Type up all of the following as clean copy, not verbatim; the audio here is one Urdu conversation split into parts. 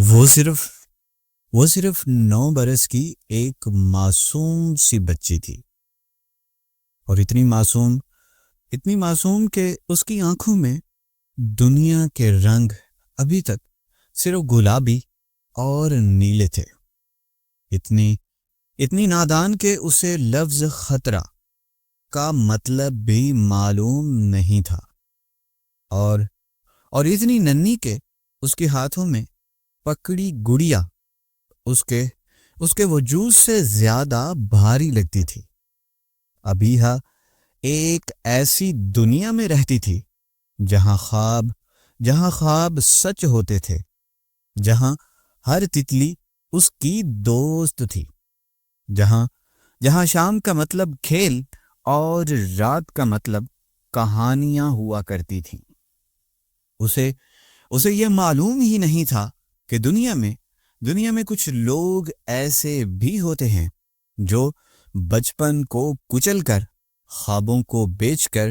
وہ صرف 9 برس کی ایک معصوم سی بچی تھی، اور اتنی معصوم کہ اس کی آنکھوں میں دنیا کے رنگ ابھی تک صرف گلابی اور نیلے تھے۔ اتنی نادان کہ اسے لفظ خطرہ کا مطلب بھی معلوم نہیں تھا، اور اتنی ننھی کہ اس کے ہاتھوں میں پکڑی گڑیا اس کے وجود سے زیادہ بھاری لگتی تھی۔ ابیہا ایک ایسی دنیا میں رہتی تھی جہاں خواب سچ ہوتے تھے، جہاں ہر تتلی اس کی دوست تھی، جہاں شام کا مطلب کھیل اور رات کا مطلب کہانیاں ہوا کرتی تھیں۔ اسے یہ معلوم ہی نہیں تھا کہ دنیا میں کچھ لوگ ایسے بھی ہوتے ہیں جو بچپن کو کچل کر، خوابوں کو بیچ کر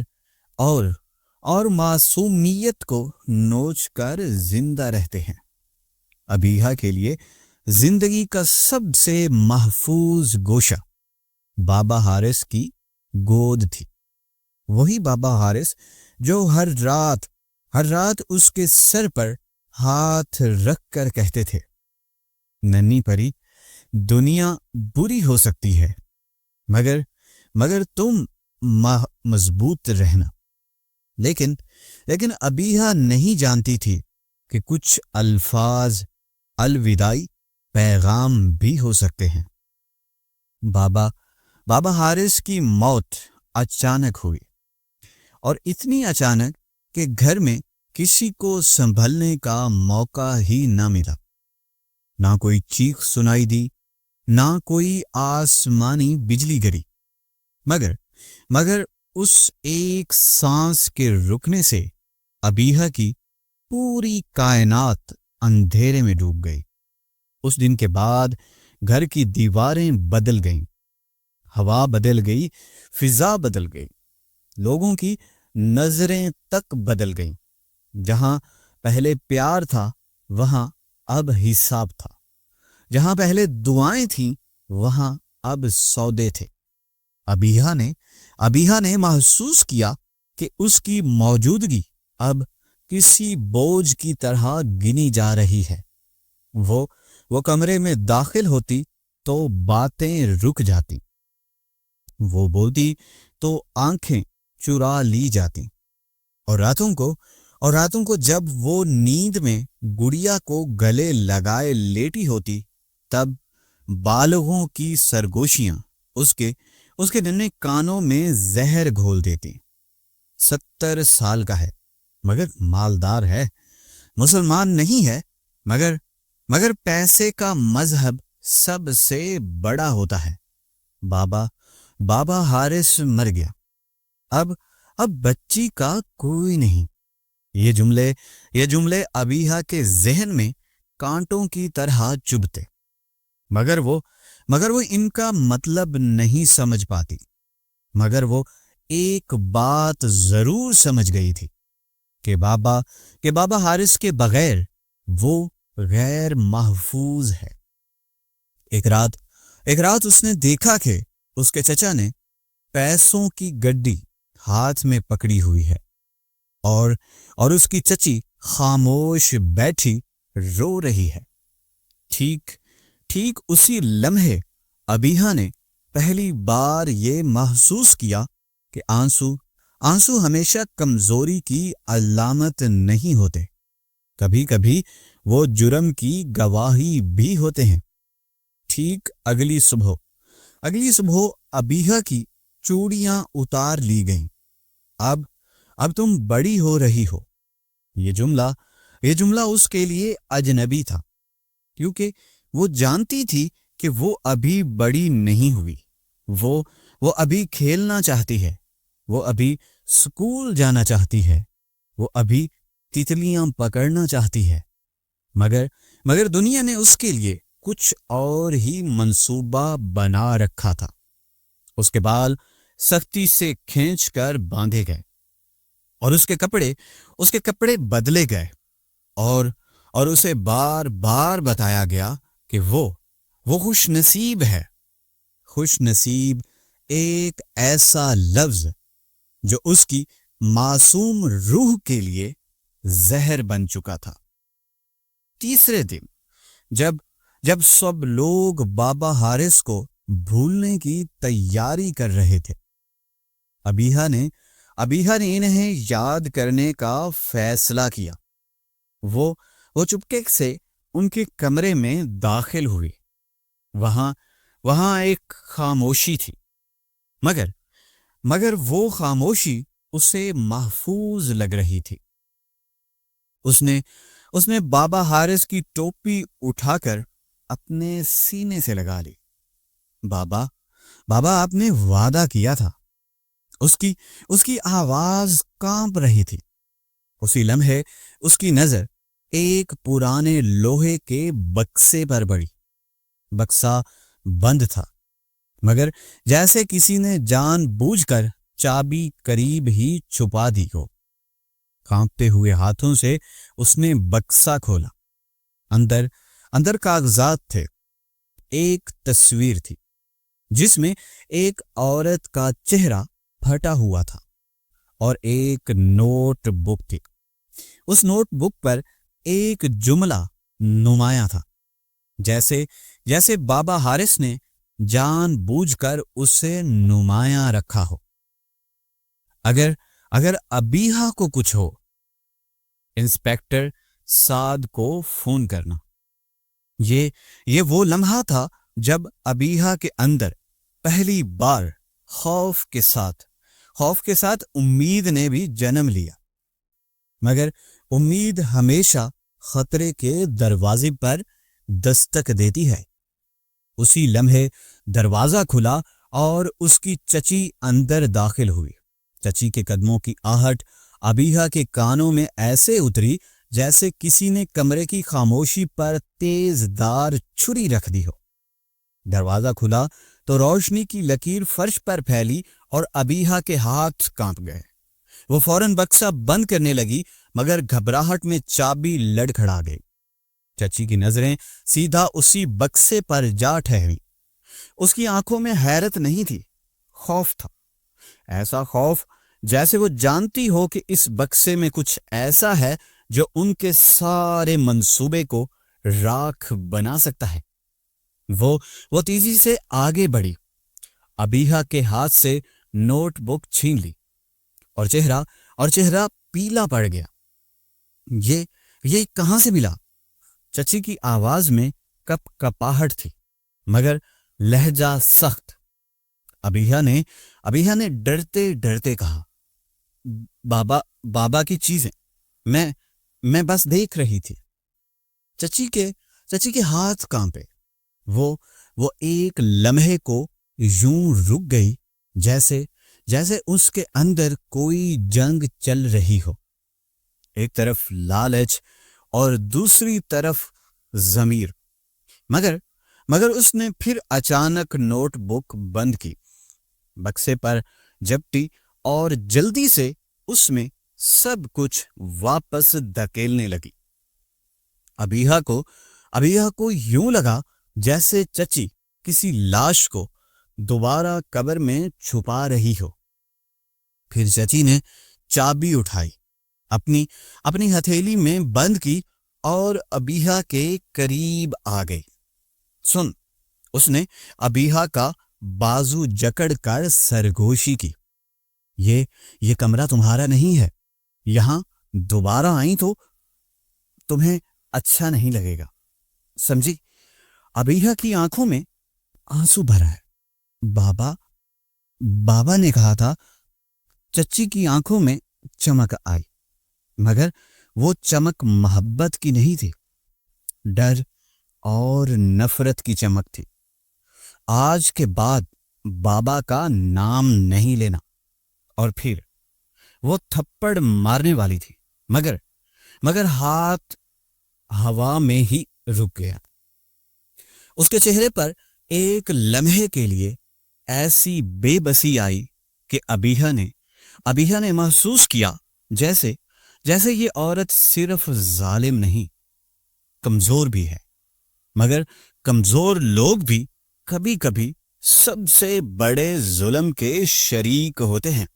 اور معصومیت کو نوچ کر زندہ رہتے ہیں۔ ابیہا کے لیے زندگی کا سب سے محفوظ گوشہ بابا حارث کی گود تھی۔ وہی بابا حارث جو ہر رات اس کے سر پر ہاتھ رکھ کر کہتے تھے، ننھی پری، دنیا بری ہو سکتی ہے مگر تم مضبوط رہنا۔ لیکن ابیہا نہیں جانتی تھی کہ کچھ الفاظ الوداعی پیغام بھی ہو سکتے ہیں۔ بابا حارث کی موت اچانک ہوئی، اور اتنی اچانک کہ گھر میں کسی کو سنبھلنے کا موقع ہی نہ ملا۔ نہ کوئی چیخ سنائی دی، نہ کوئی آسمانی بجلی گری، مگر اس ایک سانس کے رکنے سے ابیہا کی پوری کائنات اندھیرے میں ڈوب گئی۔ اس دن کے بعد گھر کی دیواریں بدل گئیں، ہوا بدل گئی، فضا بدل گئی، لوگوں کی نظریں تک بدل گئیں۔ جہاں پہلے پیار تھا وہاں اب حساب تھا، جہاں پہلے دعائیں تھیں وہاں اب سودے تھے۔ ابیہا نے محسوس کیا کہ اس کی موجودگی اب کسی بوجھ کی طرح گنی جا رہی ہے۔ وہ کمرے میں داخل ہوتی تو باتیں رک جاتی، وہ بولتی تو آنکھیں چرا لی جاتی، اور راتوں کو جب وہ نیند میں گڑیا کو گلے لگائے لیٹی ہوتی، تب بالغوں کی سرگوشیاں اس کے ننھے کانوں میں زہر گھول دیتی۔ 70 سال کا ہے مگر مالدار ہے، مسلمان نہیں ہے مگر پیسے کا مذہب سب سے بڑا ہوتا ہے۔ بابا حارث مر گیا، اب بچی کا کوئی نہیں۔ یہ جملے ابیہا کے ذہن میں کانٹوں کی طرح چبھتے، مگر وہ ان کا مطلب نہیں سمجھ پاتی۔ مگر وہ ایک بات ضرور سمجھ گئی تھی کہ بابا حارث کے بغیر وہ غیر محفوظ ہے۔ ایک رات اس نے دیکھا کہ اس کے چچا نے پیسوں کی گڈی ہاتھ میں پکڑی ہوئی ہے، اور اس کی چچی خاموش بیٹھی رو رہی ہے۔ ٹھیک اسی لمحے ابیہا نے پہلی بار یہ محسوس کیا کہ آنسو ہمیشہ کمزوری کی علامت نہیں ہوتے، کبھی کبھی وہ جرم کی گواہی بھی ہوتے ہیں۔ ٹھیک اگلی صبح ابیہا کی چوڑیاں اتار لی گئیں۔ اب تم بڑی ہو رہی ہو، یہ جملہ اس کے لیے اجنبی تھا، کیونکہ وہ جانتی تھی کہ وہ ابھی بڑی نہیں ہوئی۔ وہ ابھی کھیلنا چاہتی ہے، وہ ابھی اسکول جانا چاہتی ہے، وہ ابھی تتلیاں پکڑنا چاہتی ہے، مگر دنیا نے اس کے لیے کچھ اور ہی منصوبہ بنا رکھا تھا۔ اس کے بال سختی سے کھینچ کر باندھے گئے، اور اس کے کپڑے بدلے گئے، اور اسے بار بار بتایا گیا کہ وہ خوش نصیب ہے۔ خوش نصیب ایک ایسا لفظ جو اس کی معصوم روح کے لیے زہر بن چکا تھا۔ تیسرے دن جب سب لوگ بابا حارث کو بھولنے کی تیاری کر رہے تھے، ابیہا نے انہیں یاد کرنے کا فیصلہ کیا۔ وہ چپکے سے ان کے کمرے میں داخل ہوئی۔ وہاں ایک خاموشی تھی، مگر وہ خاموشی اسے محفوظ لگ رہی تھی۔ اس نے بابا حارث کی ٹوپی اٹھا کر اپنے سینے سے لگا لی۔ بابا آپ نے وعدہ کیا تھا۔ اس کی آواز کانپ رہی تھی۔ اسی لمحے اس کی نظر ایک پرانے لوہے کے بکسے پر پڑی۔ بکسا بند تھا، مگر جیسے کسی نے جان بوجھ کر چابی قریب ہی چھپا دی ہو۔ کانپتے ہوئے ہاتھوں سے اس نے بکسا کھولا۔ اندر کاغذات تھے۔ ایک تصویر تھی جس میں ایک عورت کا چہرہ پھٹا ہوا تھا، اور ایک نوٹ بک تھی۔ اس نوٹ بک پر ایک جملہ نمایاں تھا، جیسے بابا حارث نے جان بوجھ کر اسے نمایاں رکھا ہو۔ اگر ابیہا کو کچھ ہو، انسپیکٹر سعد کو فون کرنا۔ یہ وہ لمحہ تھا جب ابیہا کے اندر پہلی بار خوف کے ساتھ امید نے بھی جنم لیا۔ مگر امید ہمیشہ خطرے کے دروازے پر دستک دیتی ہے۔ اسی لمحے دروازہ کھلا اور اس کی چچی اندر داخل ہوئی۔ چچی کے قدموں کی آہٹ ابیہا کے کانوں میں ایسے اتری جیسے کسی نے کمرے کی خاموشی پر تیز دار چھری رکھ دی ہو۔ دروازہ کھلا تو روشنی کی لکیر فرش پر پھیلی اور ابیہا کے ہاتھ کانپ گئے۔ وہ فوراً بکسا بند کرنے لگی، مگر گھبراہٹ میں چابی لڑکھڑا گئی۔ چچی کی نظریں سیدھا اسی بکسے پر جا ٹھہری۔ اس کی آنکھوں میں حیرت نہیں تھی، خوف تھا۔ ایسا خوف جیسے وہ جانتی ہو کہ اس بکسے میں کچھ ایسا ہے جو ان کے سارے منصوبے کو راکھ بنا سکتا ہے۔ وہ تیزی سے آگے بڑھی، ابیہا کے ہاتھ سے نوٹ بک چھین لی، اور چہرہ پیلا پڑ گیا۔ یہ کہاں سے ملا؟ چچی کی آواز میں کپ کپاہٹ تھی، مگر لہجہ سخت۔ ابیہا نے ڈرتے ڈرتے کہا، بابا کی چیزیں میں بس دیکھ رہی تھی۔ چچی کے ہاتھ کانپے۔ وہ ایک لمحے کو یوں رک گئی جیسے اس کے اندر کوئی جنگ چل رہی ہو، ایک طرف لالچ اور دوسری طرف ضمیر۔ مگر اس نے پھر اچانک نوٹ بک بند کی، بکسے پر جپٹی اور جلدی سے اس میں سب کچھ واپس دھکیلنے لگی۔ ابیہا کو یوں لگا جیسے چچی کسی لاش کو دوبارہ قبر میں چھپا رہی ہو۔ پھر چچی نے چابی اٹھائی، اپنی ہتھیلی میں بند کی اور ابیہا کے قریب آ گئی۔ سن، اس نے ابیہا کا بازو جکڑ کر سرگوشی کی، یہ کمرہ تمہارا نہیں ہے۔ یہاں دوبارہ آئیں تو تمہیں اچھا نہیں لگے گا، سمجھی؟ ابیہا کی آنکھوں میں آنسو بھرا ہے۔ بابا نے کہا تھا۔ چچی کی آنکھوں میں چمک آئی، مگر وہ چمک محبت کی نہیں تھی، ڈر اور نفرت کی چمک تھی۔ آج کے بعد بابا کا نام نہیں لینا۔ اور پھر وہ تھپڑ مارنے والی تھی، مگر ہاتھ ہوا میں ہی رک گیا۔ اس کے چہرے پر ایک لمحے کے لیے ایسی بے بسی آئی کہ ابیہا نے محسوس کیا جیسے یہ عورت صرف ظالم نہیں کمزور بھی ہے، مگر کمزور لوگ بھی کبھی کبھی سب سے بڑے ظلم کے شریک ہوتے ہیں۔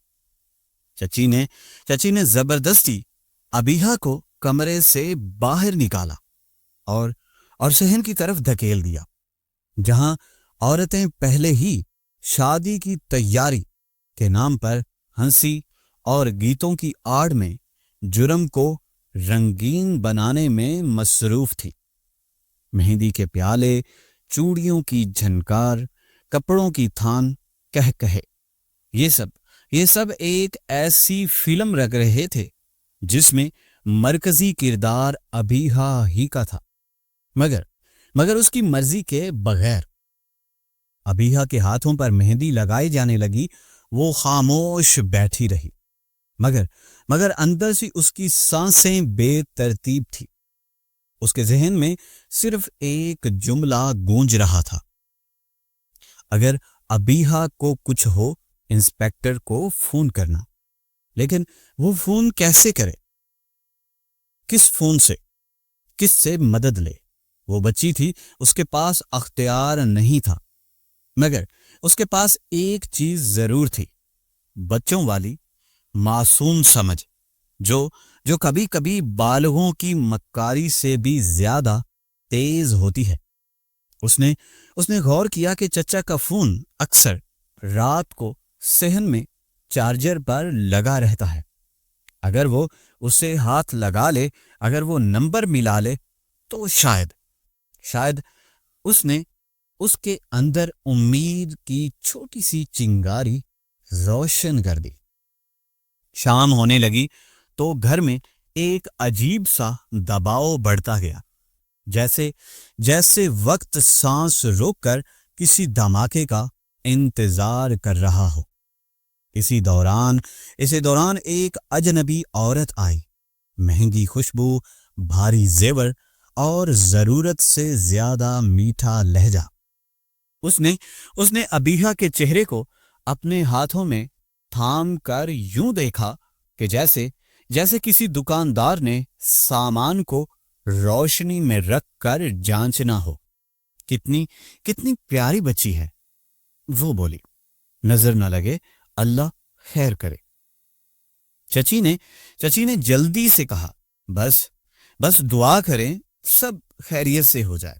چچی نے زبردستی ابیہا کو کمرے سے باہر نکالا اور صحن کی طرف دھکیل دیا، جہاں عورتیں پہلے ہی شادی کی تیاری کے نام پر ہنسی اور گیتوں کی آڑ میں جرم کو رنگین بنانے میں مصروف تھی۔ مہندی کے پیالے، چوڑیوں کی جھنکار، کپڑوں کی تھان، کہے یہ سب ایک ایسی فلم رکھ رہے تھے جس میں مرکزی کردار ابیہا ہی کا تھا، مگر اس کی مرضی کے بغیر۔ ابیہا کے ہاتھوں پر مہندی لگائی جانے لگی، وہ خاموش بیٹھی رہی، مگر اندر سے اس کی سانسیں بے ترتیب تھی۔ اس کے ذہن میں صرف ایک جملہ گونج رہا تھا، اگر ابیہا کو کچھ ہو انسپیکٹر کو فون کرنا۔ لیکن وہ فون کیسے کرے؟ کس فون سے؟ کس سے مدد لے؟ وہ بچی تھی، اس کے پاس اختیار نہیں تھا، مگر اس کے پاس ایک چیز ضرور تھی، بچوں والی معصوم سمجھ، جو کبھی کبھی بالغوں کی مکاری سے بھی زیادہ تیز ہوتی ہے۔ اس نے غور کیا کہ چچا کا فون اکثر رات کو صحن میں چارجر پر لگا رہتا ہے۔ اگر وہ اسے ہاتھ لگا لے، اگر وہ نمبر ملا لے تو شاید اس کے اندر امید کی چھوٹی سی چنگاری روشن کر دی۔ شام ہونے لگی تو گھر میں ایک عجیب سا دباؤ بڑھتا گیا، جیسے وقت سانس روک کر کسی دھماکے کا انتظار کر رہا ہو۔ اسی دوران ایک اجنبی عورت آئی، مہنگی خوشبو، بھاری زیور اور ضرورت سے زیادہ میٹھا لہجہ۔ اس نے ابیہا کے چہرے کو اپنے ہاتھوں میں تھام کر یوں دیکھا کہ جیسے کسی دکاندار نے سامان کو روشنی میں رکھ کر جانچنا ہو۔ کتنی پیاری بچی ہے، وہ بولی، نظر نہ لگے، اللہ خیر کرے۔ چچی نے جلدی سے کہا، بس دعا کریں سب خیریت سے ہو جائے۔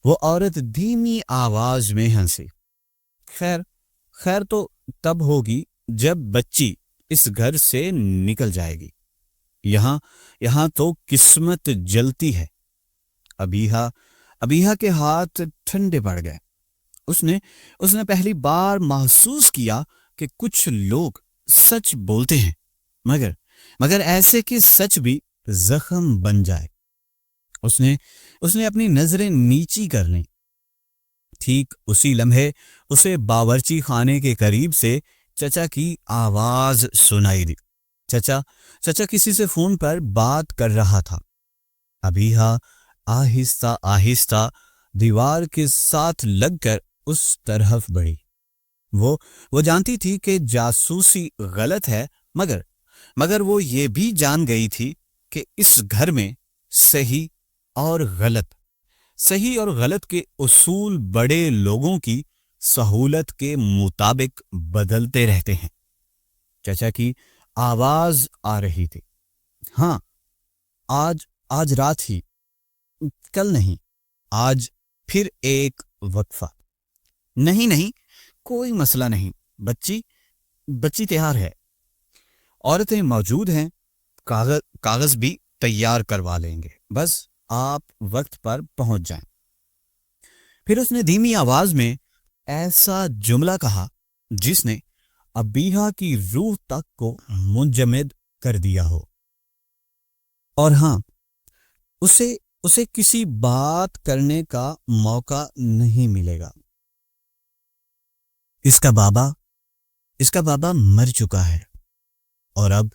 وہ عورت دھیمی آواز میں ہنسی، خیر تو تب ہوگی جب بچی اس گھر سے نکل جائے گی، یہاں تو قسمت جلتی ہے۔ ابیہا کے ہاتھ ٹھنڈے پڑ گئے۔ اس نے پہلی بار محسوس کیا کہ کچھ لوگ سچ بولتے ہیں، مگر ایسے کہ سچ بھی زخم بن جائے۔ اس نے اپنی نظریں نیچی کر لیں۔ ٹھیک اسی لمحے اسے باورچی خانے کے قریب سے چچا کی آواز سنائی دی۔ چچا کسی سے فون پر بات کر رہا تھا۔ ابیہا آہستہ دیوار کے ساتھ لگ کر اس طرف بڑھی۔ وہ جانتی تھی کہ جاسوسی غلط ہے، مگر وہ یہ بھی جان گئی تھی کہ اس گھر میں صحیح اور غلط کے اصول بڑے لوگوں کی سہولت کے مطابق بدلتے رہتے ہیں۔ چچا کی آواز آ رہی تھی، ہاں، آج رات ہی، کل نہیں، آج پھر ایک وقفہ۔ نہیں، کوئی مسئلہ نہیں، بچی تیار ہے، عورتیں موجود ہیں، کاغذ بھی تیار کروا لیں گے، بس آپ وقت پر پہنچ جائیں۔ پھر اس نے دھیمی آواز میں ایسا جملہ کہا جس نے ابیہا کی روح تک کو منجمد کر دیا ہو، اور ہاں، اسے کسی بات کرنے کا موقع نہیں ملے گا۔ اس کا بابا مر چکا ہے، اور اب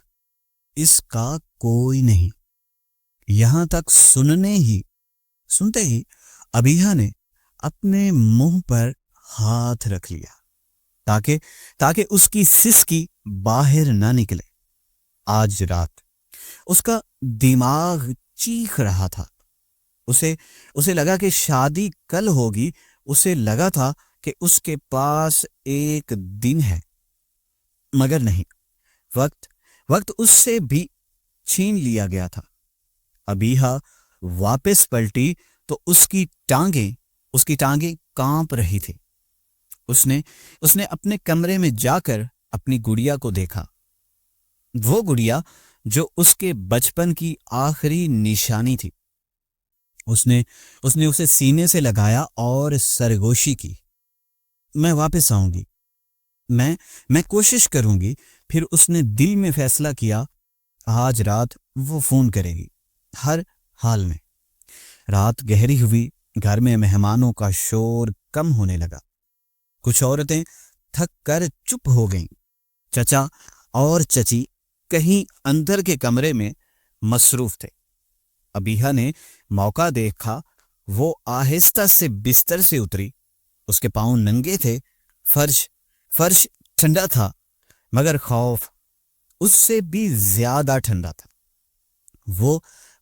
اس کا کوئی نہیں۔ یہاں تک سنتے ہی ابیہا نے اپنے منہ پر ہاتھ رکھ لیا تاکہ اس کی سسکی باہر نہ نکلے۔ آج رات اس کا دماغ چیخ رہا تھا، اسے لگا کہ شادی کل ہوگی. اسے لگا تھا کہ اس کے پاس ایک دن ہے، مگر نہیں. وقت اس سے بھی چھین لیا گیا تھا. ابیحا واپس پلٹی تو اس کی ٹانگیں کانپ رہی تھی. اس نے اپنے کمرے میں جا کر اپنی گڑیا کو دیکھا. وہ گڑیا جو اس کے بچپن کی آخری نشانی تھی. اس نے اسے سینے سے لگایا اور سرگوشی کی. میں واپس آؤں گی، میں کوشش کروں گی. پھر اس نے دل میں فیصلہ کیا آج رات وہ فون کرے گی ہر حال میں. رات گہری ہوئی. گھر میں مہمانوں کا شور کم ہونے لگا. کچھ عورتیں تھک کر چپ ہو گئیں. چچا اور چچی کہیں اندر کے کمرے میں مصروف تھے. ابیحا نے موقع دیکھا. وہ آہستہ سے بستر سے اتری. اس کے پاؤں ننگے تھے. فرش ٹھنڈا تھا، مگر خوف اس سے بھی زیادہ ٹھنڈا تھا.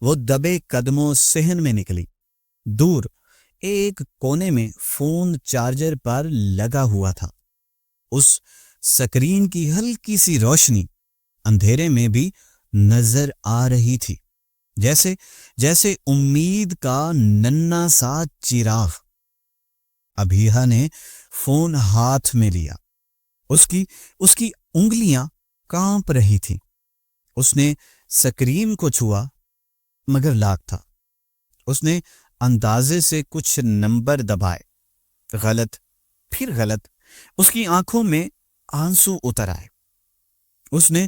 وہ دبے قدموں صحن میں نکلی. دور ایک کونے میں فون چارجر پر لگا ہوا تھا. اس سکرین کی ہلکی سی روشنی اندھیرے میں بھی نظر آ رہی تھی، جیسے امید کا ننھا سا چراغ. ابیحا نے فون ہاتھ میں لیا. اس کی انگلیاں کانپ رہی تھیں. اس نے سکرین کو چھوا، مگر لاک تھا. اس نے اندازے سے کچھ نمبر دبائے. غلط، پھر غلط. اس کی آنکھوں میں آنسو اتر آئے. اس نے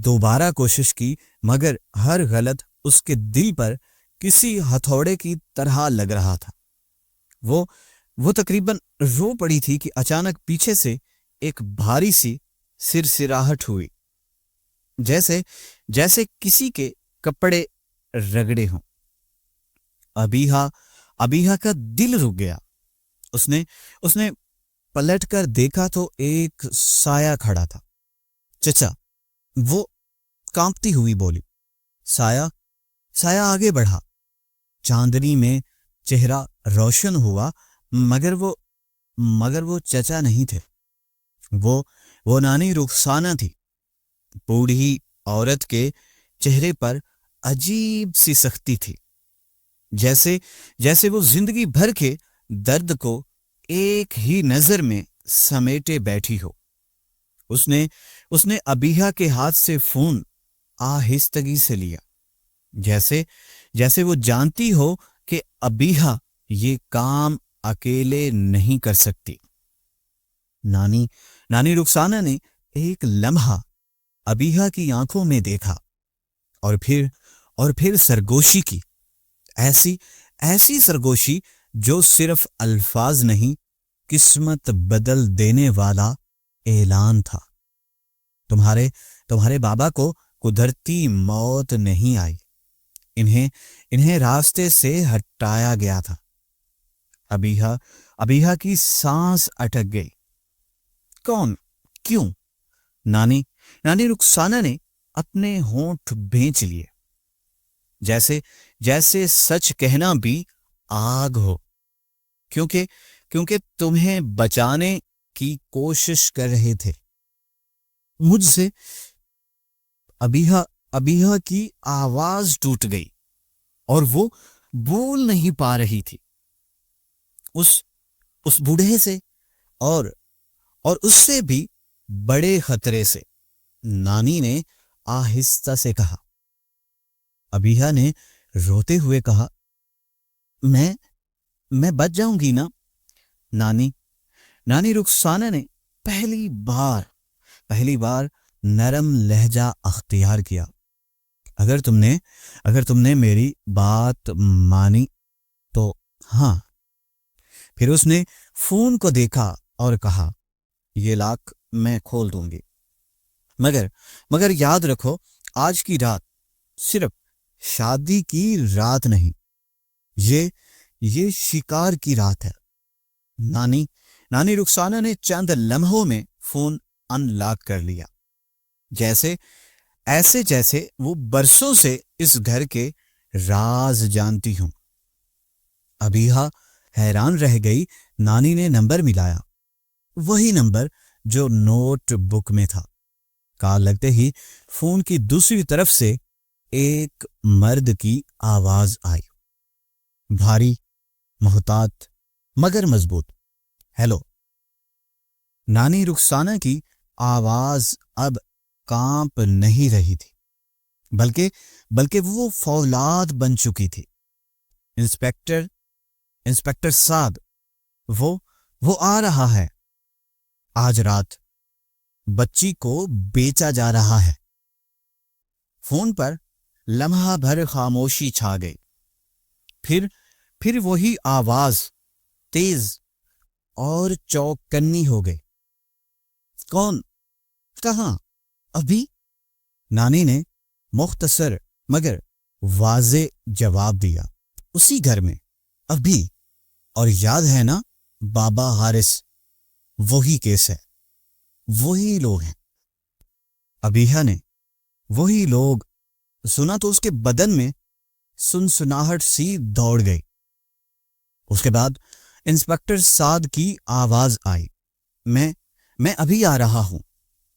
دوبارہ کوشش کی، مگر ہر غلط اس کے دل پر کسی ہتھوڑے کی طرح لگ رہا تھا. وہ تقریباً رو پڑی تھی کہ اچانک پیچھے سے ایک بھاری سی سرسراہٹ ہوئی، جیسے کسی کے کپڑے رگڑے ہوں. ابیحا کا دل رک گیا. اس نے پلٹ کر دیکھا تو ایک سایہ کھڑا تھا. چچا، وہ کانپتی ہوئی بولی. سایہ آگے بڑھا. چاندنی میں چہرہ روشن ہوا، مگر وہ چچا نہیں تھے. وہ نانی رخسانہ تھی. بوڑھی عورت کے چہرے پر عجیب سی سختی تھی، جیسے وہ زندگی بھر کے درد کو ایک ہی نظر میں سمیٹے بیٹھی ہو. اس نے ابیحا کے ہاتھ سے فون آہستگی سے لیا، جیسے وہ جانتی ہو کہ ابیحا یہ کام اکیلے نہیں کر سکتی. نانی رخسانہ نے ایک لمحہ ابیحا کی آنکھوں میں دیکھا اور پھر سرگوشی کی. ایسی سرگوشی جو صرف الفاظ نہیں، قسمت بدل دینے والا اعلان تھا. تمہارے بابا کو قدرتی موت نہیں آئی، انہیں راستے سے ہٹایا گیا تھا. ابیحا کی سانس اٹک گئی. کون؟ کیوں؟ نانی رخسانہ نے اپنے ہونٹ بھینچ لیے، جیسے سچ کہنا بھی آگ ہو. کیونکہ تمہیں بچانے کی کوشش کر رہے تھے مجھ سے. ابیحا کی آواز ٹوٹ گئی اور وہ بول نہیں پا رہی تھی. اس بوڑھے سے اور اس سے بھی بڑے خطرے سے. نانی نے آہستہ سے کہا. ابیحا نے روتے ہوئے کہا، میں بچ جاؤں گی نا. نانی رخسانہ نے پہلی بار نرم لہجہ اختیار کیا. اگر تم نے میری بات مانی تو ہاں. پھر اس نے فون کو دیکھا اور کہا، یہ لاک میں کھول دوں گی، مگر یاد رکھو آج کی رات صرف شادی کی رات نہیں، یہ شکار کی رات ہے. نانی رخسانہ نے چند لمحوں میں فون ان لاک کر لیا، جیسے وہ برسوں سے اس گھر کے راز جانتی ہوں. ابیہا حیران رہ گئی. نانی نے نمبر ملایا، وہی نمبر جو نوٹ بک میں تھا. کال لگتے ہی فون کی دوسری طرف سے ایک مرد کی آواز آئی، بھاری، محتاط مگر مضبوط. ہیلو. نانی رخسانہ کی آواز اب کانپ نہیں رہی تھی، بلکہ وہ فولاد بن چکی تھی. انسپیکٹر سعد، وہ آ رہا ہے. آج رات بچی کو بیچا جا رہا ہے. فون پر لمحہ بھر خاموشی چھا گئی. پھر وہی آواز تیز اور چوکنی ہو گئی. کون؟ کہاں؟ ابھی؟ نانی نے مختصر مگر واضح جواب دیا. اسی گھر میں، ابھی. اور یاد ہے نا بابا حارث؟ وہی کیس ہے، وہی لوگ ہیں. ابیہا نے وہی لوگ سنا تو اس کے بدن میں سنسناہٹ سی دوڑ گئی. اس کے بعد انسپیکٹر سعد کی آواز آئی، میں ابھی آ رہا ہوں.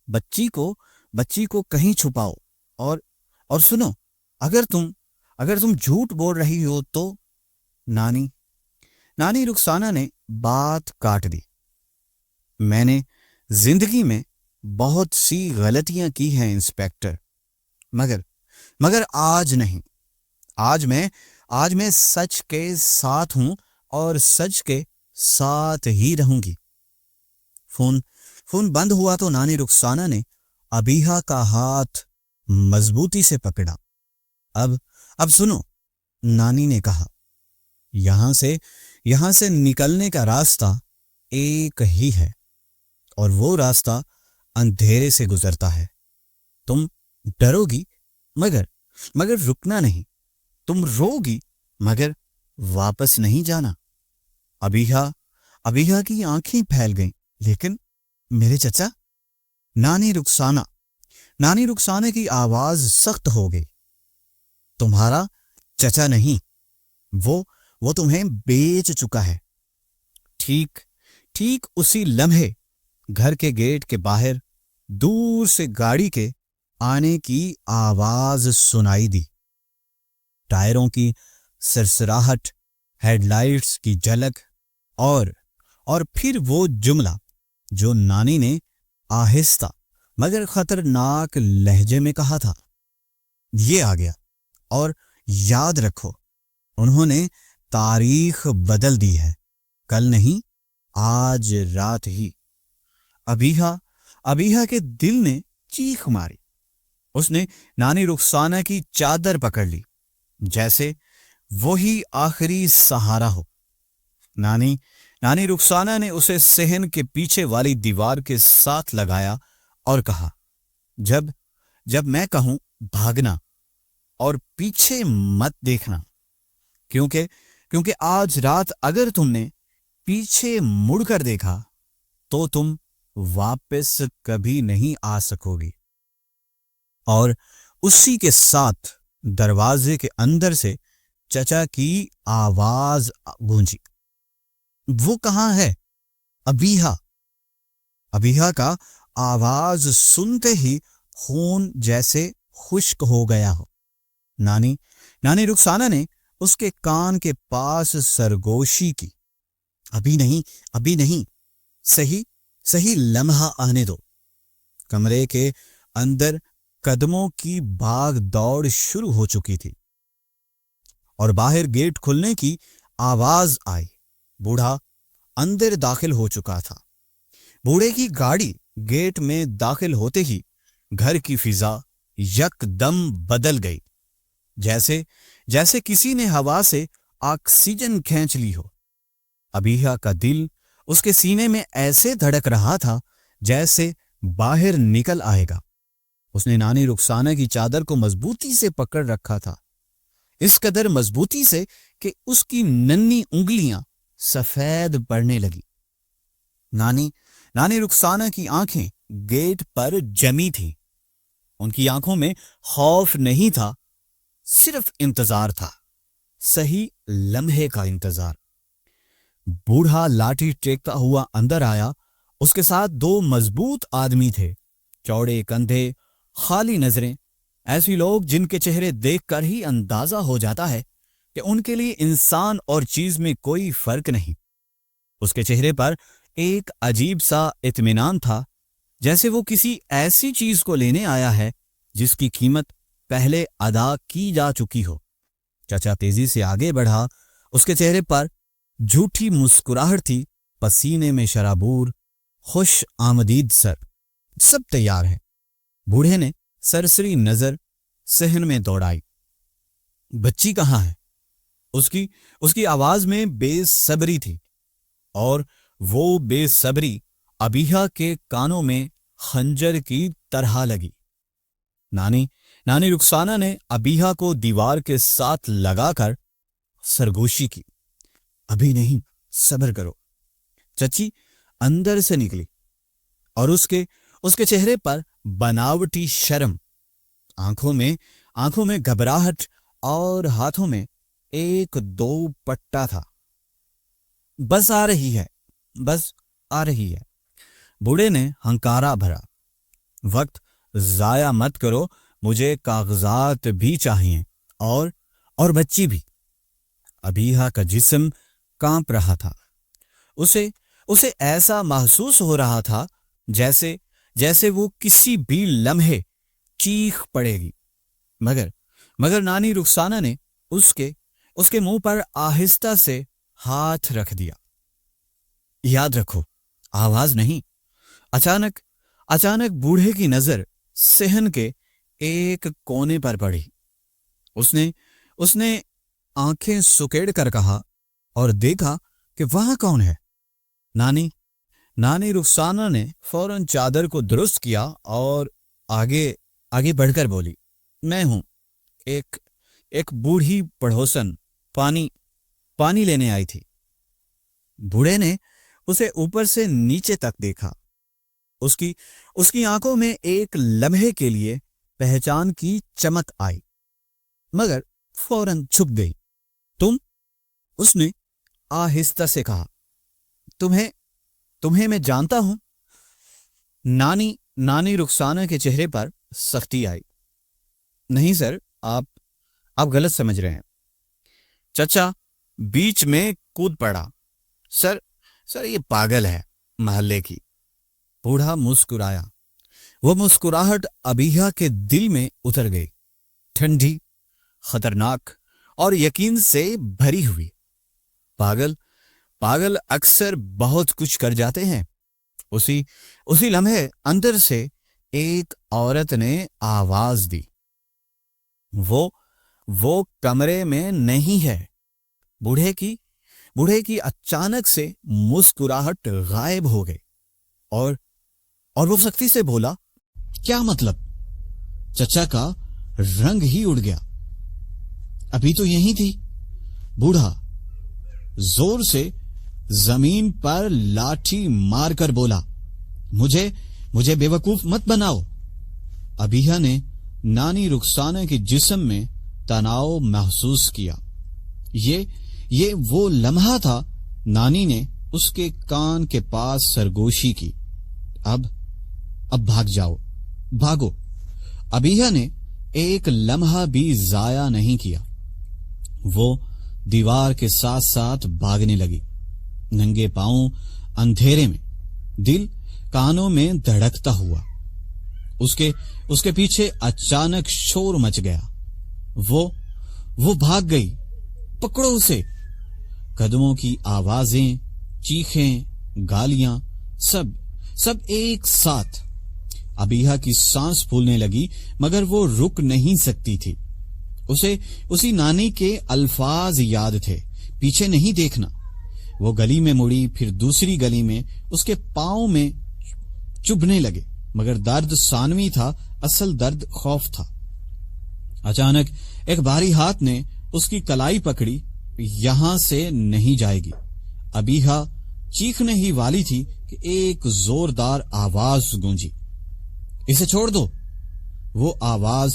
بچی کو کہیں چھپاؤ. اور سنو، اگر تم جھوٹ بول رہی ہو تو. نانی رخسانہ نے بات کاٹ دی. میں نے زندگی میں بہت سی غلطیاں کی ہیں انسپیکٹر، مگر آج نہیں. آج میں سچ کے ساتھ ہوں اور سچ کے ساتھ ہی رہوں گی. فون بند ہوا تو نانی رخسانہ نے ابیہا کا ہاتھ مضبوطی سے پکڑا. اب سنو، نانی نے کہا، یہاں سے نکلنے کا راستہ ایک ہی ہے، اور وہ راستہ اندھیرے سے گزرتا ہے. تم ڈرو گی مگر رکنا نہیں. تم رو گی مگر واپس نہیں جانا. ابیہا کی آنکھیں پھیل گئیں. لیکن میرے چچا؟ نانی رخسانہ کی آواز سخت ہو گئی. تمہارا چچا نہیں، وہ تمہیں بیچ چکا ہے. ٹھیک اسی لمحے گھر کے گیٹ کے باہر دور سے گاڑی کے آنے کی آواز سنائی دی. ٹائروں کی سرسراہٹ، ہیڈ لائٹس کی جھلک، اور پھر وہ جملہ جو نانی نے آہستہ مگر خطرناک لہجے میں کہا تھا، یہ آ گیا. اور یاد رکھو، انہوں نے تاریخ بدل دی ہے. کل نہیں، آج رات ہی. ابیہا کے دل نے چیخ ماری. اس نے نانی رخسانہ کی چادر پکڑ لی، جیسے وہی آخری سہارا ہو. نانی رخسانہ نے اسے صحن کے پیچھے والی دیوار کے ساتھ لگایا اور کہا، جب میں کہوں بھاگنا اور پیچھے مت دیکھنا، کیونکہ آج رات اگر تم نے پیچھے مڑ کر دیکھا تو تم واپس کبھی نہیں آ سکو گی. اور اسی کے ساتھ دروازے کے اندر سے چچا کی آواز گونجی. وہ کہاں ہے؟ ابیہا کا آواز سنتے ہی خون جیسے خشک ہو گیا ہو. نانی رخسانہ نے اس کے کان کے پاس سرگوشی کی. ابھی نہیں، صحیح لمحہ آنے دو. کمرے کے اندر قدموں کی بھاگ دوڑ شروع ہو چکی تھی اور باہر گیٹ کھلنے کی آواز آئی. بوڑھا اندر داخل ہو چکا تھا. بوڑھے کی گاڑی گیٹ میں داخل ہوتے ہی گھر کی فضا یک دم بدل گئی، جیسے کسی نے ہوا سے آکسیجن کھینچ لی ہو. ابیہا کا دل اس کے سینے میں ایسے دھڑک رہا تھا جیسے باہر نکل آئے گا. اس نے نانی رخسانہ کی چادر کو مضبوطی سے پکڑ رکھا تھا، اس قدر مضبوطی سے کہ اس کی ننھی انگلیاں سفید پڑنے لگی. نانی رخسانہ کی آنکھیں گیٹ پر جمی تھیں. ان کی آنکھوں میں خوف نہیں تھا، صرف انتظار تھا. صحیح لمحے کا انتظار۔ بوڑھا لاٹھی ٹیکتا ہوا اندر آیا۔ اس کے ساتھ دو مضبوط آدمی تھے، چوڑے کندھے، خالی نظریں، ایسی لوگ جن کے چہرے دیکھ کر ہی اندازہ ہو جاتا ہے کہ ان کے لیے انسان اور چیز میں کوئی فرق نہیں۔ اس کے چہرے پر ایک عجیب سا اطمینان تھا، جیسے وہ کسی ایسی چیز کو لینے آیا ہے جس کی قیمت پہلے ادا کی جا چکی ہو۔ چچا تیزی سے آگے بڑھا۔ اس کے چہرے پر جھوٹی مسکراہٹ تھی، پسینے میں شرابور، خوش آمدید سر، سب تیار ہے۔ بوڑھے نے سرسری نظر صحن میں دوڑائی۔ بچی کہاں ہے؟ اس کی آواز میں بے صبری تھی، اور وہ بے صبری ابیہا کے کانوں میں خنجر کی طرح لگی۔ نانی رخسانہ نے ابیہا کو دیوار کے ساتھ لگا کر سرگوشی کی۔ ابھی نہیں، صبر کرو۔ چچی اندر سے نکلی، اور اس کے چہرے پر بناوٹی شرم، آنکھوں میں گھبراہٹ، اور ہاتھوں میں ایک دو پٹا تھا۔ بس آ رہی ہے۔ بوڑھے نے ہنکارا بھرا۔ وقت ضائع مت کرو، مجھے کاغذات بھی چاہیے، اور بچی بھی۔ ابیہا کا جسم کانپ رہا تھا۔ اسے ایسا محسوس ہو رہا تھا جیسے وہ کسی بھی لمحے چیخ پڑے گی، مگر نانی رخسانہ نے اس کے منہ پر آہستہ سے ہاتھ رکھ دیا۔ یاد رکھو، آواز نہیں۔ اچانک بوڑھے کی نظر صحن کے ایک کونے پر پڑی۔ اس نے آنکھیں سکیڑ کر کہا، اور دیکھا کہ وہاں کون ہے؟ نانی رخسانہ نے فوراً چادر کو درست کیا اور آگے بڑھ کر بولی، میں ہوں، ایک بوڑھی پڑوسن پانی لینے آئی تھی۔ بوڑھے نے اسے اوپر سے نیچے تک دیکھا۔ اس کی آنکھوں میں ایک لمحے کے لیے پہچان کی چمک آئی، مگر فوراً چھپ گئی۔ اس نے آہستہ سے کہا، تمہیں میں جانتا ہوں۔ نانی رخسانہ کے چہرے پر سختی آئی۔ نہیں سر، آپ غلط سمجھ رہے ہیں۔ چچا بیچ میں کود پڑا۔ سر یہ پاگل ہے محلے کی۔ بوڑھا مسکرایا۔ وہ مسکراہٹ ابیہا کے دل میں اتر گئی، ٹھنڈی، خطرناک اور یقین سے بھری ہوئی۔ پاگل اکثر بہت کچھ کر جاتے ہیں۔ اسی لمحے اندر سے ایک عورت نے آواز دی، وہ کمرے میں نہیں ہے۔ بوڑھے کی اچانک سے مسکراہٹ غائب ہو گئی، اور وہ سختی سے بولا، کیا مطلب؟ چچا کا رنگ ہی اڑ گیا۔ ابھی تو یہی تھی۔ بوڑھا زور سے زمین پر لاٹھی مار کر بولا، مجھے بے وقوف مت بناؤ۔ ابیہا نے نانی رخسانہ کے جسم میں تناؤ محسوس کیا۔ یہ وہ لمحہ تھا۔ نانی نے اس کے کان کے پاس سرگوشی کی۔ اب بھاگ جاؤ، بھاگو۔ ابیہا نے ایک لمحہ بھی ضائع نہیں کیا۔ وہ دیوار کے ساتھ ساتھ بھاگنے لگی، ننگے پاؤں، اندھیرے میں، دل کانوں میں دھڑکتا ہوا۔ اس کے پیچھے اچانک شور مچ گیا۔ وہ بھاگ گئی۔ پکڑو اسے۔ قدموں کی آوازیں، چیخیں، گالیاں، سب ایک ساتھ۔ ابیہا کی سانس پھولنے لگی، مگر وہ رک نہیں سکتی تھی۔ اسی نانی کے الفاظ یاد تھے، پیچھے نہیں دیکھنا۔ وہ گلی میں مڑی، پھر دوسری گلی میں۔ اس کے پاؤں میں چبھنے لگے، مگر درد ثانوی تھا، اصل درد خوف تھا۔ اچانک ایک بھاری ہاتھ نے اس کی کلائی پکڑی۔ یہاں سے نہیں جائے گی۔ ابیہا چیخنے ہی والی تھی کہ ایک زوردار آواز گونجی، اسے چھوڑ دو۔ وہ آواز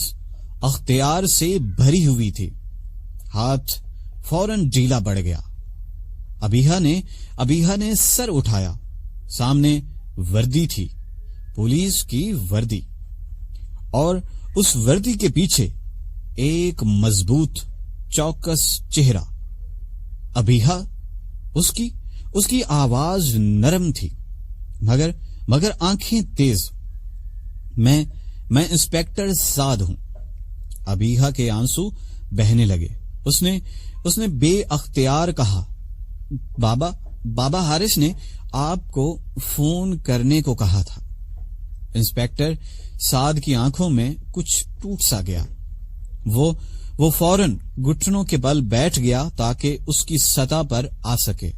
اختیار سے بھری ہوئی تھی۔ ہاتھ فوراً ڈھیلا پڑ گیا۔ ابیہا نے سر اٹھایا۔ سامنے وردی تھی، پولیس کی وردی، اور اس وردی کے پیچھے ایک مضبوط چوکس چہرہ۔ ابیہا، اس کی آواز نرم تھی مگر آنکھیں تیز۔ میں انسپیکٹر سعد ہوں۔ ابیہا کے آنسو بہنے لگے۔ اس نے بے اختیار کہا، بابا حارث نے آپ کو فون کرنے کو کہا تھا۔ انسپیکٹر سعد کی آنکھوں میں کچھ ٹوٹ سا گیا۔ وہ فوراً گھٹنوں کے بل بیٹھ گیا تاکہ اس کی سطح پر آ سکے۔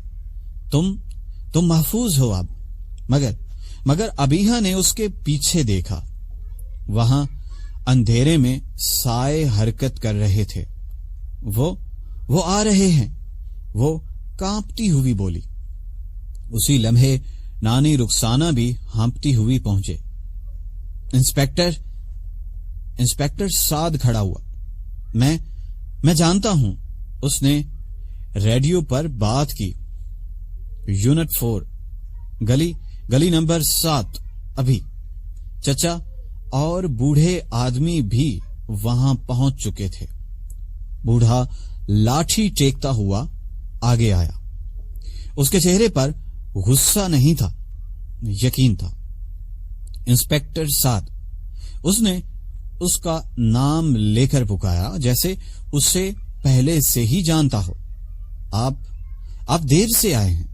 تم محفوظ ہو اب۔ مگر ابیہا نے اس کے پیچھے دیکھا۔ وہاں اندھیرے میں سائے حرکت کر رہے تھے۔ وہ آ رہے ہیں، وہ کانپتی ہوئی بولی۔ اسی لمحے نانی رخسانہ بھی ہانپتی ہوئی پہنچے۔ انسپیکٹر سعد کھڑا ہوا۔ میں جانتا ہوں، اس نے ریڈیو پر بات کی۔ یونٹ 4 گلی نمبر 7 ابھی۔ چچا اور بوڑھے آدمی بھی وہاں پہنچ چکے تھے۔ بوڑھا لاٹھی ٹیکتا ہوا آگے آیا۔ اس کے چہرے پر غصہ نہیں تھا، یقین تھا۔ انسپیکٹر سعد، اس نے اس کا نام لے کر پکارا جیسے اسے پہلے سے ہی جانتا ہو۔ آپ دیر سے آئے ہیں۔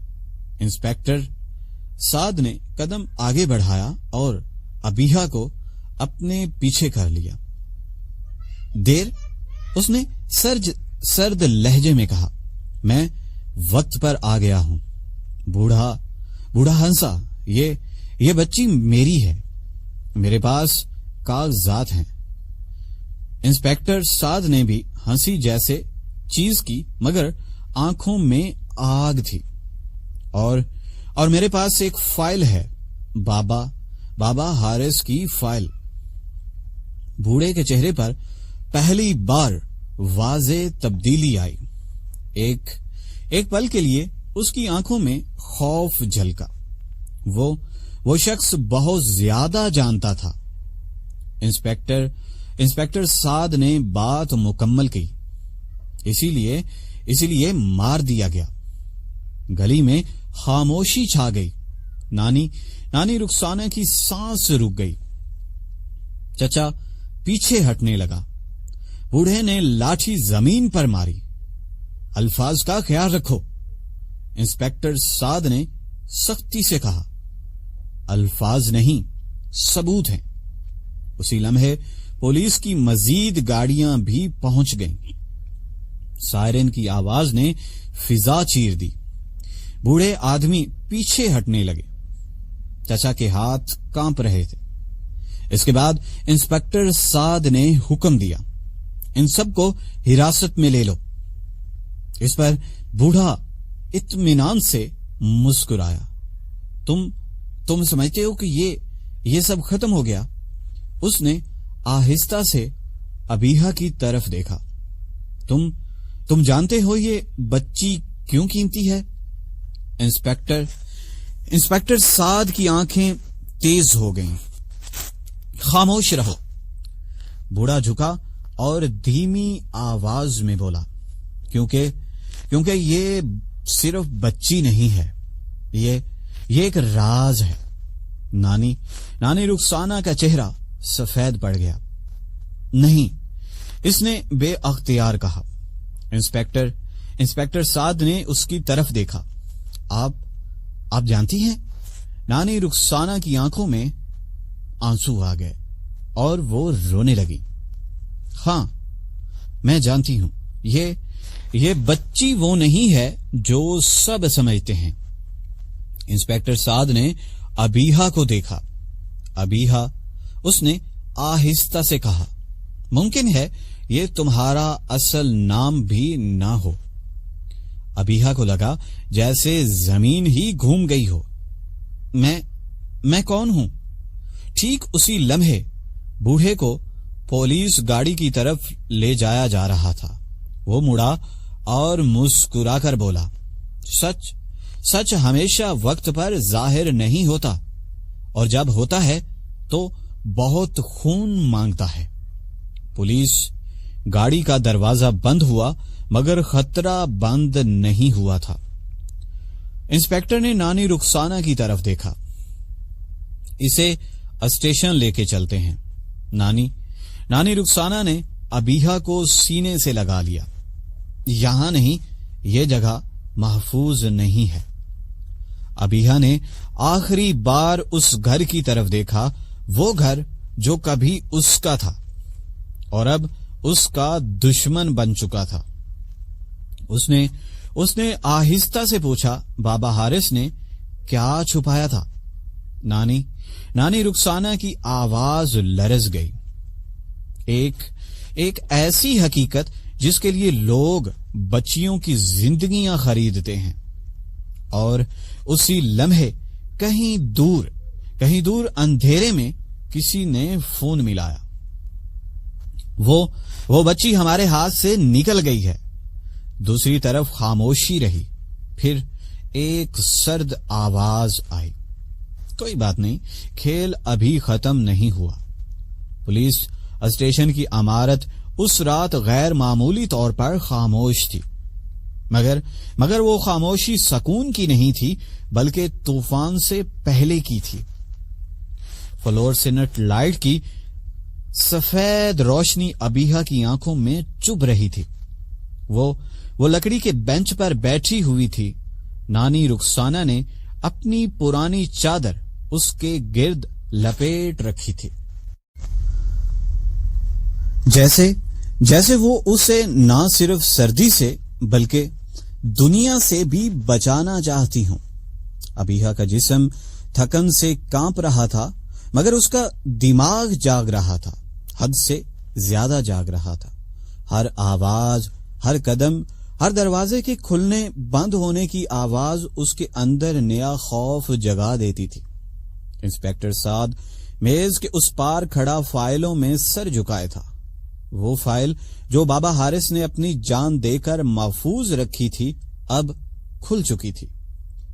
انسپیکٹر سعد نے قدم آگے بڑھایا اور ابیہا کو اپنے پیچھے کر لیا۔ دیر؟ اس نے سرد لہجے میں کہا۔ میں وقت پر آ گیا ہوں۔ بوڑھا ہنسا۔ یہ بچی میری ہے، میرے پاس کاغذات ہیں۔ انسپیکٹر سعد نے بھی ہنسی جیسے چیز کی، مگر آنکھوں میں آگ تھی۔ اور میرے پاس ایک فائل ہے، بابا حارث کی فائل۔ بوڑھے کے چہرے پر پہلی بار واضح تبدیلی آئی۔ ایک پل کے لیے اس کی آنکھوں میں خوف جھلکا۔ وہ شخص بہت زیادہ جانتا تھا۔ انسپیکٹر سعد نے بات مکمل کی، اسی لیے مار دیا گیا۔ گلی میں خاموشی چھا گئی۔ نانی رخسانہ کی سانس رک گئی۔ چچا پیچھے ہٹنے لگا۔ بوڑھے نے لاٹھی زمین پر ماری۔ الفاظ کا خیال رکھو، انسپیکٹر سعد نے سختی سے کہا۔ الفاظ نہیں، ثبوت ہیں۔ اسی لمحے پولیس کی مزید گاڑیاں بھی پہنچ گئیں۔ سائرن کی آواز نے فضا چیر دی۔ بوڑھے آدمی پیچھے ہٹنے لگے۔ چچا کے ہاتھ کانپ رہے تھے۔ اس کے بعد انسپیکٹر سعد نے حکم دیا، ان سب کو حراست میں لے لو۔ اس پر بوڑھا اطمینان سے مسکرایا۔ تم سمجھتے ہو کہ یہ سب ختم ہو گیا؟ اس نے آہستہ سے ابیہا کی طرف دیکھا۔ تم جانتے ہو یہ بچی کیوں قیمتی ہے؟ انسپیکٹر سعد کی آنکھیں تیز ہو گئیں۔ خاموش رہو۔ بوڑھا جھکا اور دھیمی آواز میں بولا، کیونکہ یہ صرف بچی نہیں ہے، یہ ایک راز ہے۔ نانی رخسانہ کا چہرہ سفید پڑ گیا۔ نہیں، اس نے بے اختیار کہا۔ انسپیکٹر سعد نے اس کی طرف دیکھا۔ آپ جانتی ہیں؟ نانی رخسانہ کی آنکھوں میں آنسو آ گئے اور وہ رونے لگی۔ ہاں، میں جانتی ہوں، یہ بچی وہ نہیں ہے جو سب سمجھتے ہیں۔ انسپیکٹر سعد نے ابیہا کو دیکھا۔ ابیہا، اس نے آہستہ سے کہا، ممکن ہے یہ تمہارا اصل نام بھی نہ ہو۔ ابیہا کو لگا جیسے زمین ہی گھوم گئی ہو۔ میں کون ہوں؟ ٹھیک اسی لمحے بوڑھے کو پولیس گاڑی کی طرف لے جایا جا رہا تھا۔ وہ مڑا اور مسکرا کر بولا، سچ سچ ہمیشہ وقت پر ظاہر نہیں ہوتا، اور جب ہوتا ہے تو بہت خون مانگتا ہے۔ پولیس گاڑی کا دروازہ بند ہوا مگر خطرہ بند نہیں ہوا تھا۔ انسپیکٹر نے نانی رخسانہ کی طرف دیکھا۔ اسے اسٹیشن لے کے چلتے ہیں۔ نانی رخسانہ نے ابیہا کو سینے سے لگا لیا۔ یہاں نہیں، یہ جگہ محفوظ نہیں ہے۔ ابیہا نے آخری بار اس گھر کی طرف دیکھا، وہ گھر جو کبھی اس کا تھا اور اب اس کا دشمن بن چکا تھا۔ اس نے آہستہ سے پوچھا، بابا حارث نے کیا چھپایا تھا؟ نانی رخسانہ کی آواز لرز گئی۔ ایک ایسی حقیقت جس کے لیے لوگ بچیوں کی زندگیاں خریدتے ہیں، اور اسی لمحے کہیں دور اندھیرے میں کسی نے فون ملایا۔ وہ بچی ہمارے ہاتھ سے نکل گئی ہے۔ دوسری طرف خاموشی رہی، پھر ایک سرد آواز آئی، کوئی بات نہیں، کھیل ابھی ختم نہیں ہوا۔ پولیس اسٹیشن کی عمارت اس رات غیر معمولی طور پر خاموش تھی، مگر وہ خاموشی سکون کی نہیں تھی بلکہ طوفان سے پہلے کی تھی۔ فلورسنٹ لائٹ کی سفید روشنی ابیہا کی آنکھوں میں چبھ رہی تھی۔ وہ لکڑی کے بینچ پر بیٹھی ہوئی تھی۔ نانی رخسانہ نے اپنی پرانی چادر اس کے گرد لپیٹ رکھی تھی، جیسے وہ اسے نہ صرف سردی سے بلکہ دنیا سے بھی بچانا چاہتی ہوں۔ ابیہا کا جسم تھکن سے کانپ رہا تھا مگر اس کا دماغ جاگ رہا تھا، حد سے زیادہ جاگ رہا تھا۔ ہر آواز، ہر قدم، ہر دروازے کے کھلنے بند ہونے کی آواز اس کے اندر نیا خوف جگا دیتی تھی۔ انسپیکٹر سعد میز کے اس پار کھڑا فائلوں میں سر جھکائے تھا۔ وہ فائل جو بابا حارث نے اپنی جان دے کر محفوظ رکھی تھی اب کھل چکی تھی۔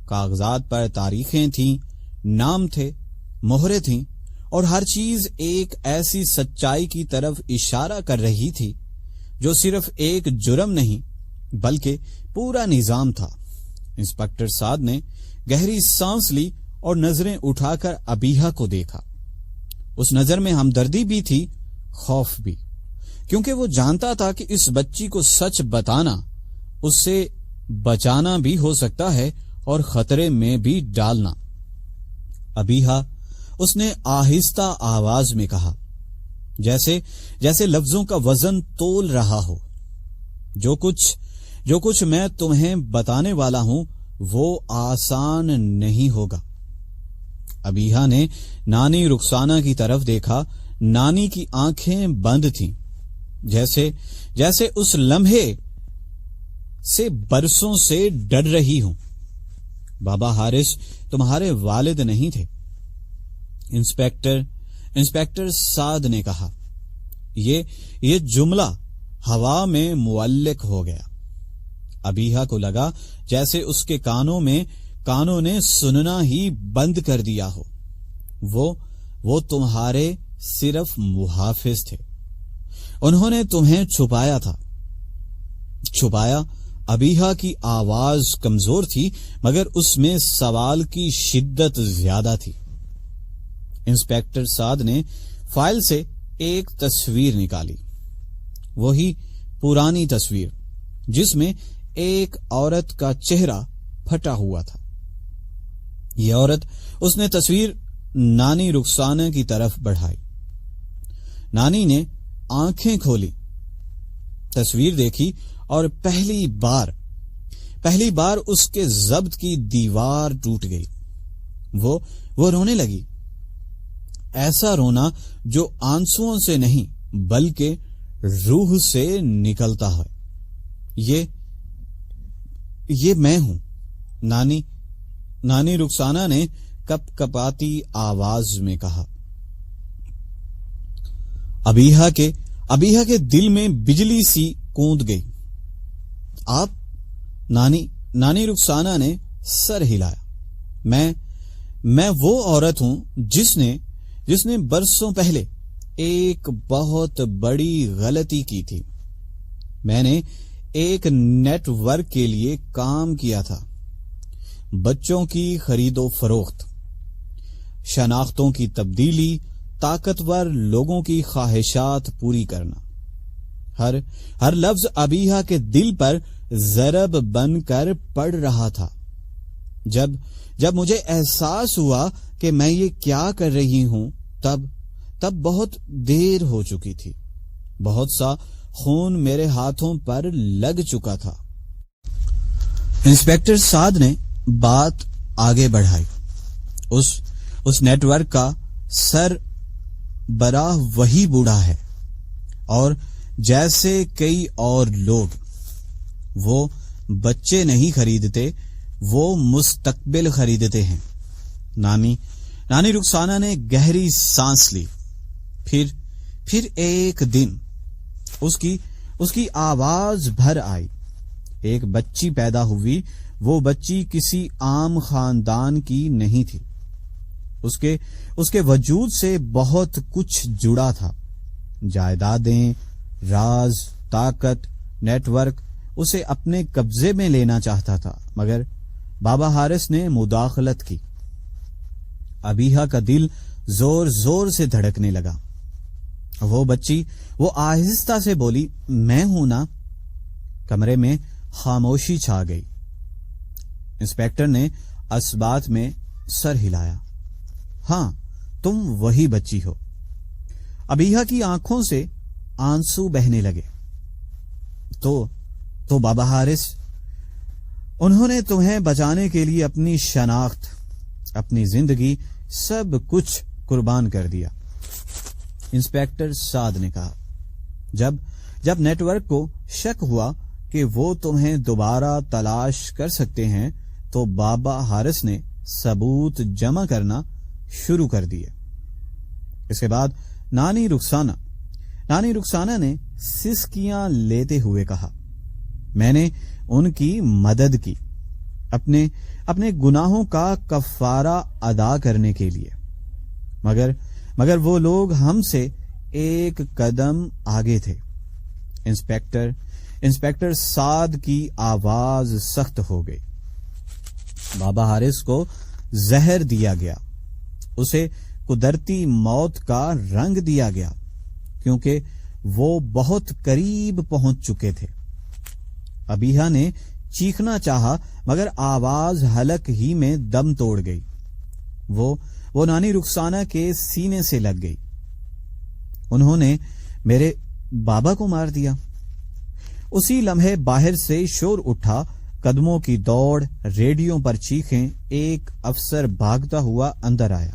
کاغذات پر تاریخیں تھیں، نام تھے، مہریں تھیں، اور ہر چیز ایک ایسی سچائی کی طرف اشارہ کر رہی تھی جو صرف ایک جرم نہیں بلکہ پورا نظام تھا۔ انسپیکٹر سعد نے گہری سانس لی اور نظریں اٹھا کر ابیہا کو دیکھا۔ اس نظر میں ہمدردی بھی تھی، خوف بھی، کیونکہ وہ جانتا تھا کہ اس بچی کو سچ بتانا اس سے بچانا بھی ہو سکتا ہے اور خطرے میں بھی ڈالنا۔ ابیہا، اس نے آہستہ آواز میں کہا، جیسے لفظوں کا وزن تول رہا ہو، جو کچھ میں تمہیں بتانے والا ہوں وہ آسان نہیں ہوگا۔ ابیہا نے نانی رخسانہ کی طرف دیکھا۔ نانی کی آنکھیں بند تھیں، جیسے اس لمحے سے برسوں سے ڈر رہی ہوں۔ بابا حارث تمہارے والد نہیں تھے، انسپیکٹر سعد نے کہا۔ یہ جملہ ہوا میں معلق ہو گیا۔ ابیہا کو لگا جیسے اس کے کانوں نے سننا ہی بند کر دیا ہو۔ وہ تمہارے صرف محافظ تھے، انہوں نے تمہیں چھپایا تھا۔ چھپایا؟ ابیہا کی آواز کمزور تھی مگر اس میں سوال کی شدت زیادہ تھی۔ انسپیکٹر سعد نے فائل سے ایک تصویر نکالی، وہی پرانی تصویر جس میں ایک عورت کا چہرہ پھٹا ہوا تھا۔ یہ عورت، اس نے تصویر نانی رخسانہ کی طرف بڑھائی۔ نانی نے آنکھیں کھولی، تصویر دیکھی اور پہلی بار اس کے ضبط کی دیوار ٹوٹ گئی۔ وہ رونے لگی، ایسا رونا جو آنسوؤں سے نہیں بلکہ روح سے نکلتا ہے۔ یہ میں ہوں، نانی رخسانہ نے کپ کپاتی آواز میں کہا۔ ابیہا کے دل میں بجلی سی کوند گئی۔ آپ؟ نانی رخسانہ نے سر ہلایا۔ میں وہ عورت ہوں جس نے برسوں پہلے ایک بہت بڑی غلطی کی تھی۔ میں نے ایک نیٹ ورک کے لیے کام کیا تھا، بچوں کی خرید و فروخت، شناختوں کی تبدیلی، طاقتور لوگوں کی خواہشات پوری کرنا۔ ہر لفظ ابیحا کے دل پر ضرب بن کر پڑ رہا تھا۔ جب مجھے احساس ہوا کہ میں یہ کیا کر رہی ہوں، تب بہت دیر ہو چکی تھی۔ بہت سا خون میرے ہاتھوں پر لگ چکا تھا۔ انسپکٹر سعد نے بات آگے بڑھائی۔ اس نیٹ ورک کا سر براہ وہی بوڑھا ہے، اور جیسے کئی اور لوگ، وہ بچے نہیں خریدتے، وہ مستقبل خریدتے ہیں۔ نانی رخسانہ نے گہری سانس لی۔ پھر ایک دن اس کی آواز بھر آئی۔ ایک بچی پیدا ہوئی۔ وہ بچی کسی عام خاندان کی نہیں تھی۔ اس کے وجود سے بہت کچھ جڑا تھا، جائیدادیں، راز، طاقت، نیٹ ورک اسے اپنے قبضے میں لینا چاہتا تھا، مگر بابا حارث نے مداخلت کی۔ ابیحا کا دل زور زور سے دھڑکنے لگا۔ وہ بچی آہستہ سے بولی، میں ہوں نا۔ کمرے میں خاموشی چھا گئی۔ انسپکٹر نے اثبات میں سر ہلایا۔ ہاں، تم وہی بچی ہو۔ ابیحا کی آنکھوں سے آنسو بہنے لگے۔ تو بابا حارث، انہوں نے تمہیں بچانے کے لیے اپنی شناخت، اپنی زندگی، سب کچھ قربان کر دیا۔ انسپکٹر سعد نے کہا۔ جب نیٹ ورک کو شک ہوا کہ وہ تمہیں دوبارہ تلاش کر سکتے ہیں، تو بابا حارث نے ثبوت جمع کرنا شروع کر دیے۔ اس کے بعد نانی رخسانہ نے سسکیاں لیتے ہوئے کہا، میں نے ان کی مدد کی اپنے گناہوں کا کفارہ ادا کرنے کے لیے، مگر وہ لوگ ہم سے ایک قدم آگے تھے۔ انسپکٹر سعد کی آواز سخت ہو گئی۔ بابا حارث کو زہر دیا گیا، اسے قدرتی موت کا رنگ دیا گیا، کیونکہ وہ بہت قریب پہنچ چکے تھے۔ ابیحا نے چیخنا چاہا، مگر آواز حلق ہی میں دم توڑ گئی۔ وہ نانی رخسانہ کے سینے سے لگ گئی۔ انہوں نے میرے بابا کو مار دیا۔ اسی لمحے باہر سے شور اٹھا، قدموں کی دوڑ، ریڈیو پر چیخیں۔ ایک افسر بھاگتا ہوا اندر آیا۔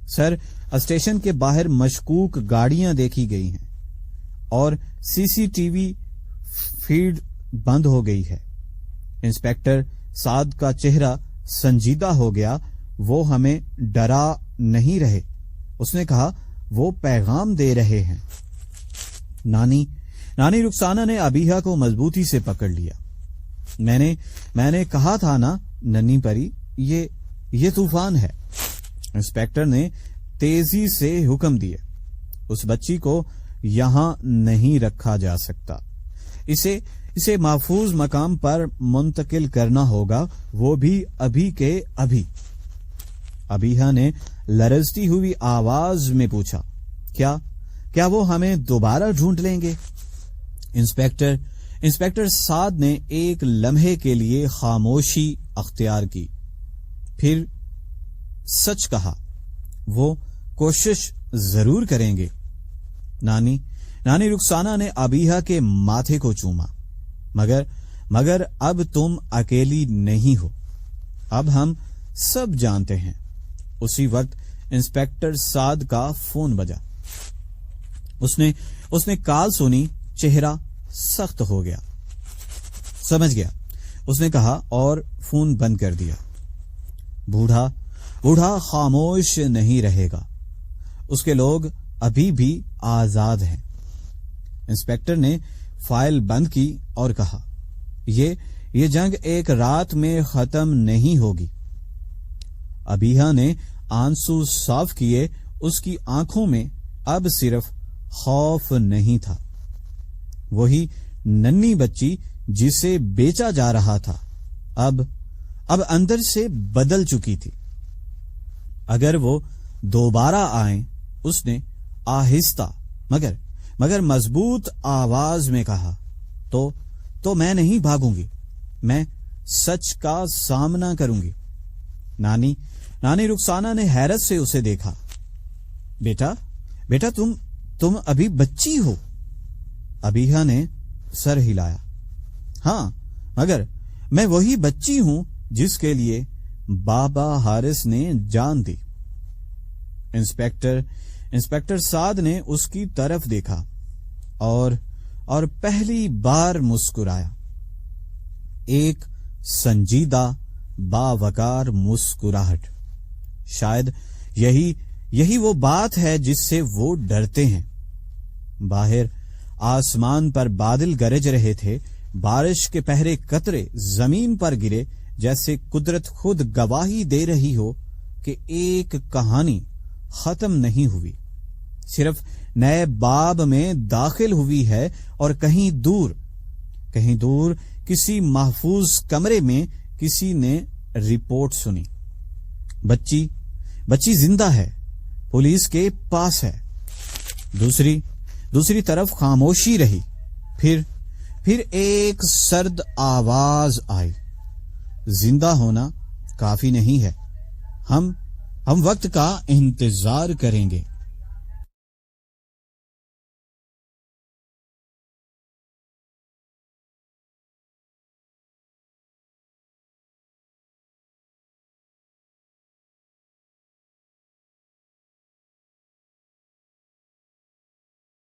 سر، اسٹیشن کے باہر مشکوک گاڑیاں دیکھی گئی ہیں اور CCTV فیڈ بند ہو گئی ہے۔ انسپکٹر سعد کا چہرہ سنجیدہ ہو گیا۔ وہ ہمیں ڈرا نہیں رہے، اس نے کہا، وہ پیغام دے رہے ہیں۔ نانی رخسانہ نے ابیحا کو مضبوطی سے پکڑ لیا۔ میں نے کہا تھا نا ننی پری، یہ طوفان ہے۔ انسپکٹر نے تیزی سے حکم دیے، اس بچی کو یہاں نہیں رکھا جا سکتا، اسے محفوظ مقام پر منتقل کرنا ہوگا، وہ بھی ابھی کے ابھی۔ ابیحا نے لرزتی ہوئی آواز میں پوچھا، کیا وہ ہمیں دوبارہ ڈھونڈ لیں گے؟ انسپکٹر سعد نے ایک لمحے کے لیے خاموشی اختیار کی، پھر سچ کہا، وہ کوشش ضرور کریں گے۔ نانی رخسانہ نے ابیحا کے ماتھے کو چوما، مگر اب تم اکیلی نہیں ہو، اب ہم سب جانتے ہیں۔ اسی وقت انسپکٹر سعد کا فون بجا۔ اس نے کال سنی، چہرہ سخت ہو گیا۔ سمجھ گیا، اس نے کہا اور فون بند کر دیا۔ بوڑھا خاموش نہیں رہے گا، اس کے لوگ ابھی بھی آزاد ہیں۔ انسپکٹر نے فائل بند کی اور کہا، یہ جنگ ایک رات میں ختم نہیں ہوگی۔ ابیہا نے آنسو صاف کیے، اس کی آنکھوں میں اب صرف خوف نہیں تھا۔ وہی ننھی بچی جسے بیچا جا رہا تھا اب اندر سے بدل چکی تھی۔ اگر وہ دوبارہ آئیں، اس نے آہستہ مگر مضبوط آواز میں کہا، تو میں نہیں بھاگوں گی، میں سچ کا سامنا کروں گی۔ نانی رخسانہ نے حیرت سے اسے دیکھا۔ بیٹا تم ابھی بچی ہو؟ ابیہا نے سر ہلایا۔ ہاں، مگر میں وہی بچی ہوں جس کے لیے بابا حارث نے جان دی۔ انسپیکٹر سعد نے اس کی طرف دیکھا اور پہلی بار مسکرایا، ایک سنجیدہ باوقار مسکراہٹ۔ شاید یہی وہ بات ہے جس سے وہ ڈرتے ہیں۔ باہر آسمان پر بادل گرج رہے تھے، بارش کے پہرے قطرے زمین پر گرے، جیسے قدرت خود گواہی دے رہی ہو کہ ایک کہانی ختم نہیں ہوئی، صرف نئے باب میں داخل ہوئی ہے، اور کہیں دور کسی محفوظ کمرے میں کسی نے رپورٹ سنی، بچی زندہ ہے، پولیس کے پاس ہے۔ دوسری طرف خاموشی رہی، پھر ایک سرد آواز آئی، زندہ ہونا کافی نہیں ہے، ہم وقت کا انتظار کریں گے۔